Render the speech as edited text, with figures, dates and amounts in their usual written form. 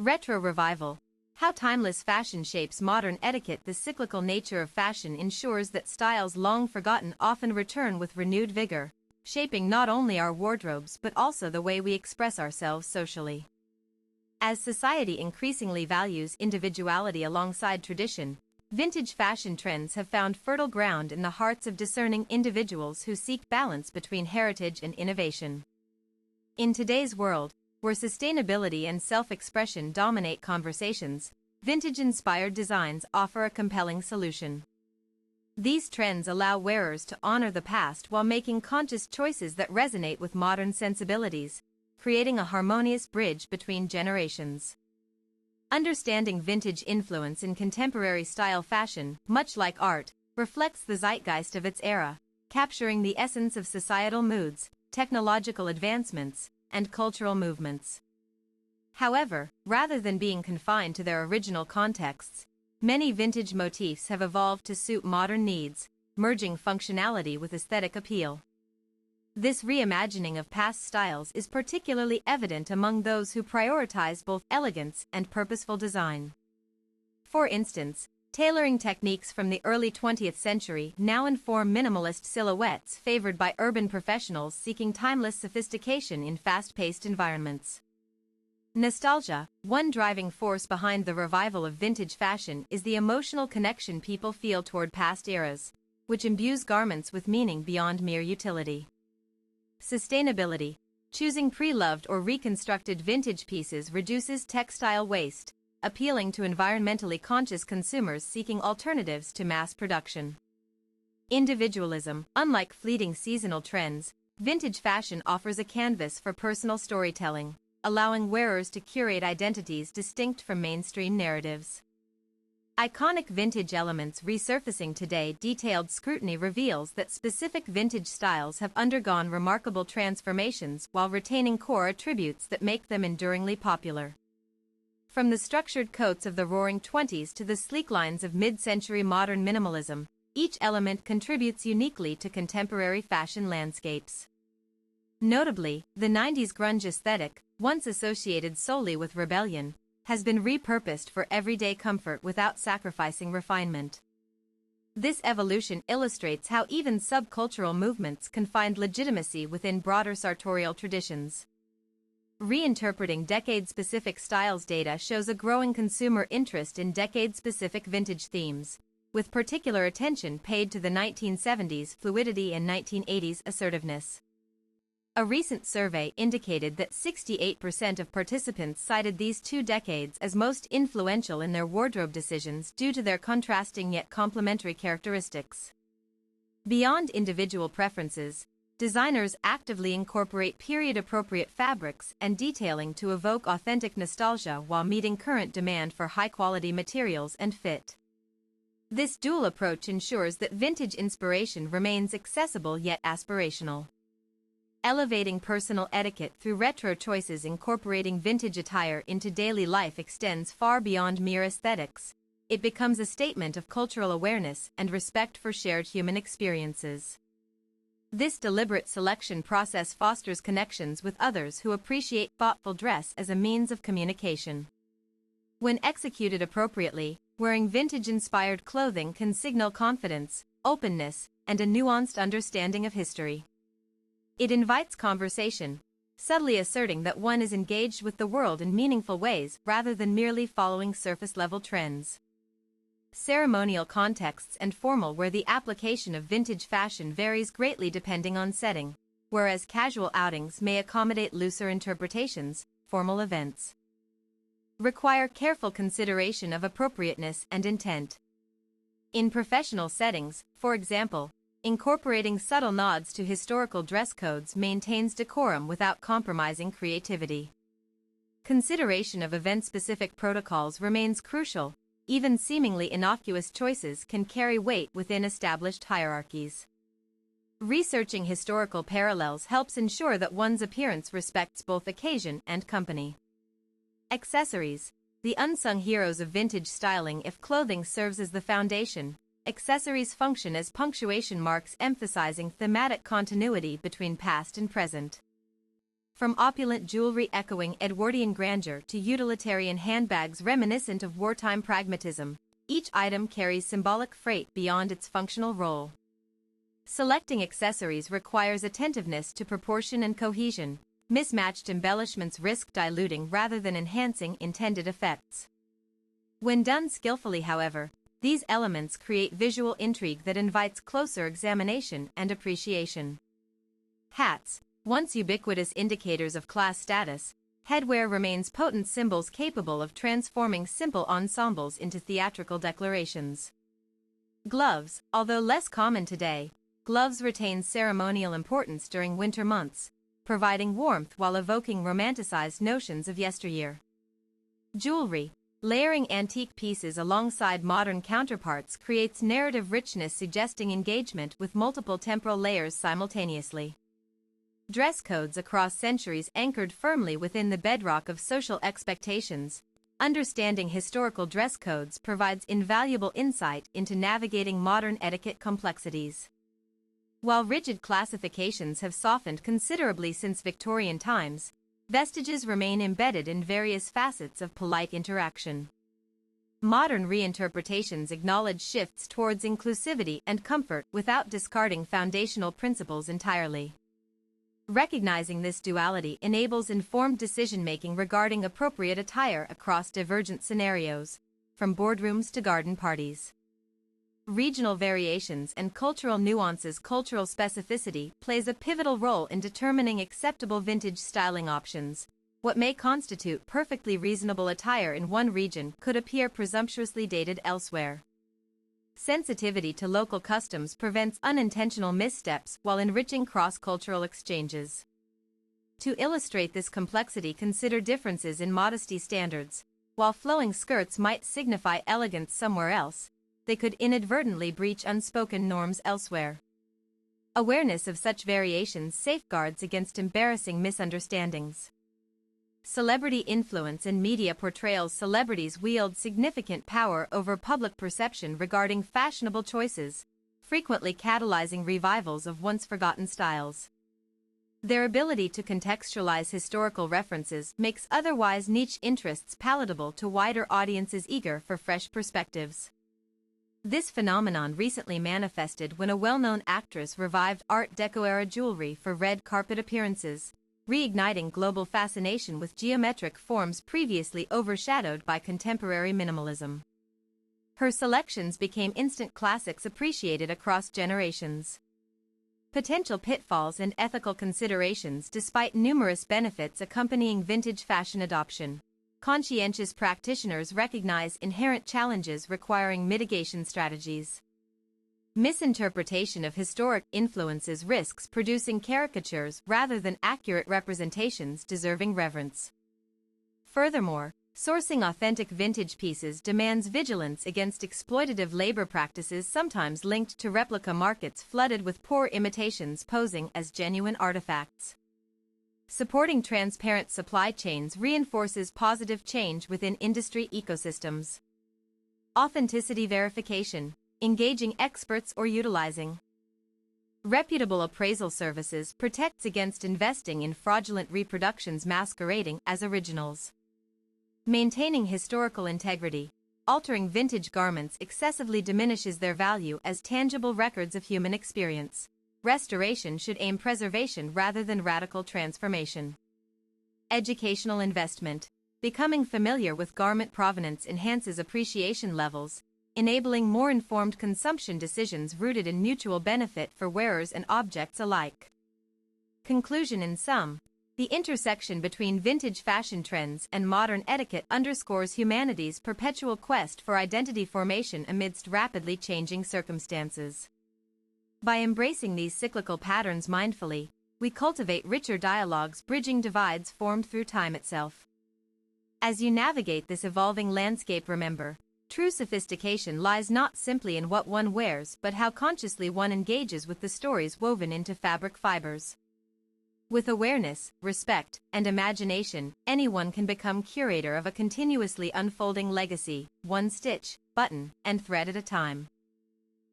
Retro revival. How timeless fashion shapes modern etiquette. The cyclical nature of fashion ensures that styles long forgotten often return with renewed vigor, shaping not only our wardrobes but also the way we express ourselves socially. As society increasingly values individuality alongside tradition, vintage fashion trends have found fertile ground in the hearts of discerning individuals who seek balance between heritage and innovation. In today's world, where sustainability and self-expression dominate conversations, vintage-inspired designs offer a compelling solution. These trends allow wearers to honor the past while making conscious choices that resonate with modern sensibilities, creating a harmonious bridge between generations. Understanding vintage influence in contemporary style fashion, much like art, reflects the zeitgeist of its era, capturing the essence of societal moods, technological advancements, and cultural movements. However, rather than being confined to their original contexts, many vintage motifs have evolved to suit modern needs, merging functionality with aesthetic appeal. This reimagining of past styles is particularly evident among those who prioritize both elegance and purposeful design. For instance, tailoring techniques from the early 20th century now inform minimalist silhouettes favored by urban professionals seeking timeless sophistication in fast-paced environments. Nostalgia, one driving force behind the revival of vintage fashion, is the emotional connection people feel toward past eras, which imbues garments with meaning beyond mere utility. Sustainability. Choosing pre-loved or reconstructed vintage pieces reduces textile waste, appealing to environmentally conscious consumers seeking alternatives to mass production. Individualism. Unlike fleeting seasonal trends, vintage fashion offers a canvas for personal storytelling, allowing wearers to curate identities distinct from mainstream narratives. Iconic vintage elements resurfacing today. Detailed scrutiny reveals that specific vintage styles have undergone remarkable transformations while retaining core attributes that make them enduringly popular. From the structured coats of the Roaring Twenties to the sleek lines of mid-century modern minimalism, each element contributes uniquely to contemporary fashion landscapes. Notably, the 90s grunge aesthetic, once associated solely with rebellion, has been repurposed for everyday comfort without sacrificing refinement. This evolution illustrates how even subcultural movements can find legitimacy within broader sartorial traditions. Reinterpreting decade-specific styles. Data shows a growing consumer interest in decade-specific vintage themes, with particular attention paid to the 1970s fluidity and 1980s assertiveness. A recent survey indicated that 68% of participants cited these two decades as most influential in their wardrobe decisions due to their contrasting yet complementary characteristics. Beyond individual preferences, designers actively incorporate period-appropriate fabrics and detailing to evoke authentic nostalgia while meeting current demand for high-quality materials and fit. This dual approach ensures that vintage inspiration remains accessible yet aspirational. Elevating personal etiquette through retro choices. Incorporating vintage attire into daily life extends far beyond mere aesthetics. It becomes a statement of cultural awareness and respect for shared human experiences. This deliberate selection process fosters connections with others who appreciate thoughtful dress as a means of communication. When executed appropriately, wearing vintage-inspired clothing can signal confidence, openness, and a nuanced understanding of history. It invites conversation, subtly asserting that one is engaged with the world in meaningful ways rather than merely following surface-level trends. Ceremonial contexts and formal wear. The application of vintage fashion varies greatly depending on setting, whereas casual outings may accommodate looser interpretations. Formal events require careful consideration of appropriateness and intent. In professional settings, for example, incorporating subtle nods to historical dress codes maintains decorum without compromising creativity. Consideration of event-specific protocols remains crucial. Even seemingly innocuous choices can carry weight within established hierarchies. Researching historical parallels helps ensure that one's appearance respects both occasion and company. Accessories. The unsung heroes of vintage styling. If clothing serves as the foundation, accessories function as punctuation marks emphasizing thematic continuity between past and present. From opulent jewelry echoing Edwardian grandeur to utilitarian handbags reminiscent of wartime pragmatism, each item carries symbolic freight beyond its functional role. Selecting accessories requires attentiveness to proportion and cohesion. Mismatched embellishments risk diluting rather than enhancing intended effects. When done skillfully, however, these elements create visual intrigue that invites closer examination and appreciation. Hats, once ubiquitous indicators of class status, headwear remains potent symbols capable of transforming simple ensembles into theatrical declarations. Gloves, although less common today, gloves retain ceremonial importance during winter months, providing warmth while evoking romanticized notions of yesteryear. Jewelry, layering antique pieces alongside modern counterparts creates narrative richness suggesting engagement with multiple temporal layers simultaneously. Dress codes across centuries anchored firmly within the bedrock of social expectations. Understanding historical dress codes provides invaluable insight into navigating modern etiquette complexities. While rigid classifications have softened considerably since Victorian times, vestiges remain embedded in various facets of polite interaction. Modern reinterpretations acknowledge shifts towards inclusivity and comfort without discarding foundational principles entirely. Recognizing this duality enables informed decision-making regarding appropriate attire across divergent scenarios, from boardrooms to garden parties. Regional variations and cultural nuances. Cultural specificity plays a pivotal role in determining acceptable vintage styling options. What may constitute perfectly reasonable attire in one region could appear presumptuously dated elsewhere. Sensitivity to local customs prevents unintentional missteps while enriching cross-cultural exchanges. To illustrate this complexity, consider differences in modesty standards. While flowing skirts might signify elegance somewhere else, they could inadvertently breach unspoken norms elsewhere. Awareness of such variations safeguards against embarrassing misunderstandings. Celebrity influence and media portrayals. Celebrities wield significant power over public perception regarding fashionable choices, frequently catalyzing revivals of once-forgotten styles. Their ability to contextualize historical references makes otherwise niche interests palatable to wider audiences eager for fresh perspectives. This phenomenon recently manifested when a well-known actress revived Art Deco-era jewelry for red carpet appearances, reigniting global fascination with geometric forms previously overshadowed by contemporary minimalism. Her selections became instant classics appreciated across generations. Potential pitfalls and ethical considerations. Despite numerous benefits accompanying vintage fashion adoption, conscientious practitioners recognize inherent challenges requiring mitigation strategies. Misinterpretation of historic influences risks producing caricatures rather than accurate representations deserving reverence. Furthermore, sourcing authentic vintage pieces demands vigilance against exploitative labor practices sometimes linked to replica markets flooded with poor imitations posing as genuine artifacts. Supporting transparent supply chains reinforces positive change within industry ecosystems. Authenticity verification, engaging experts or utilizing reputable appraisal services protects against investing in fraudulent reproductions masquerading as originals. Maintaining historical integrity, altering vintage garments excessively diminishes their value as tangible records of human experience. Restoration should aim preservation rather than radical transformation. Educational investment. Becoming familiar with garment provenance enhances appreciation levels, enabling more informed consumption decisions rooted in mutual benefit for wearers and objects alike. Conclusion. In sum, the intersection between vintage fashion trends and modern etiquette underscores humanity's perpetual quest for identity formation amidst rapidly changing circumstances. By embracing these cyclical patterns mindfully, we cultivate richer dialogues bridging divides formed through time itself. As you navigate this evolving landscape, remember, true sophistication lies not simply in what one wears but how consciously one engages with the stories woven into fabric fibers. With awareness, respect, and imagination, anyone can become curator of a continuously unfolding legacy, one stitch, button, and thread at a time.